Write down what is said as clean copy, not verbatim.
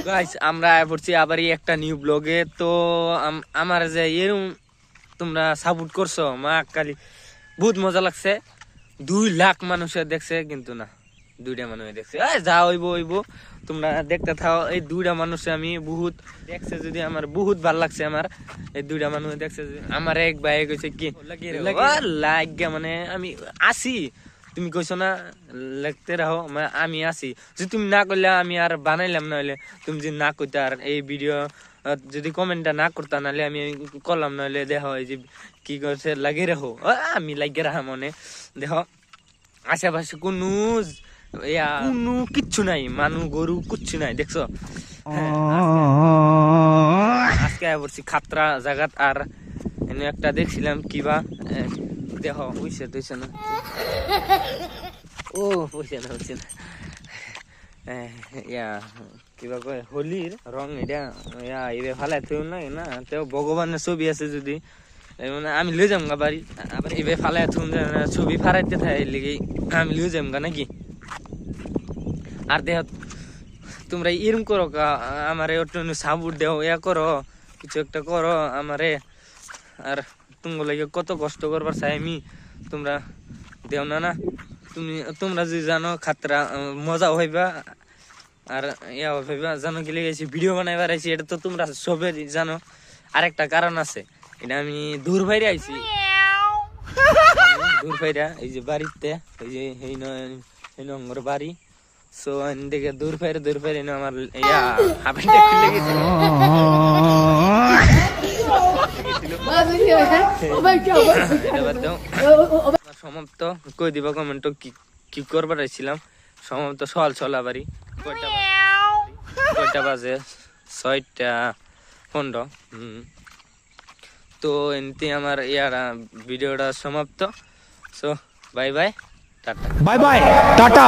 Guys আমরা পড়ছি আবার একটা নিউ ব্লগে। তো আমার যে এরকম তোমরা সাপোর্ট করছো মা কালী, বহুত মজা লাগছে। 2 লাখ মানুষে দেখছে, কিন্তু না 2টা মানুষ দেখছে। যা হইব তোমরা দেখতে থাও। এই 2টা মানুষে আমি বহুত দেখছে, যদি আমার বহুত ভাল লাগছে। আমার এই 2টা মানুষ দেখছে। আমার এক ভাই কইছে কি লাগিয়া, মানে আমি আসি, তুমি কইছো না লিখতে রাখো, আমি আসি। যদি তুমি না করলে আমি আর বানাইলাম না। হলে তুমি যদি না কইতে আর এই ভিডিও যদি কমেন্টটা না করতা, নাহলে আমি করলাম। নাহলে দেখো এই যে কি করছে, লাগিয়ে রাখো। আমি লাগিয়ে রাখা মনে দেখো আশেপাশে কোনো কিচ্ছু নাই, মানুষ গরু কিচ্ছু নাই, দেখছো? আজকে পড়ছি খাতরা জায়গাত। আর এনে একটা দেখছিলাম কিবা, দেখো বুঝছে না? ও বুঝছে না কিবা কয় হোলির রং, এটা এবার ফালাই থইও না। তো ভগবানের ছবি আছে, যদি মানে আমি লই যাম গা বাড়ি, আবার এবার ফালাই থুম ছবি ফারাইতে থাকে লেগে আমি লই যাম গা নাকি। আর দেখ তোমরা এরম করো কা, আমারে একটু সাপোর্ট দেও, করো কিছু একটা করো আমারে। আর তোমার লাগে কত কষ্ট করবার চাই আমি, তোমরা দেও না। তোমরা যদি জানো খাতরা মজা হইবা, আর হইবা জানো কি লেগেছি ভিডিও বানাইবার আইছি, এটা তো তোমরা সবে জানো। আরেকটা কারণ আছে, এটা আমি দূর বাইরে আইছি, দূর বাইরে এই যে বাড়িতে, এই যে এই নঙ্গর বাড়ি। সো দেখে দূর ফেরে আমার হাফেনটা খুলে গেছিল। সমাপ্ত কই দিবা কমেন্ট কি করবার আইছিলাম। সমাপ্ত চলা বাড়ি। কয়টা বাজে? 6:15। তো এমনি আমার ভিডিওটা সমাপ্ত। So bye bye tata.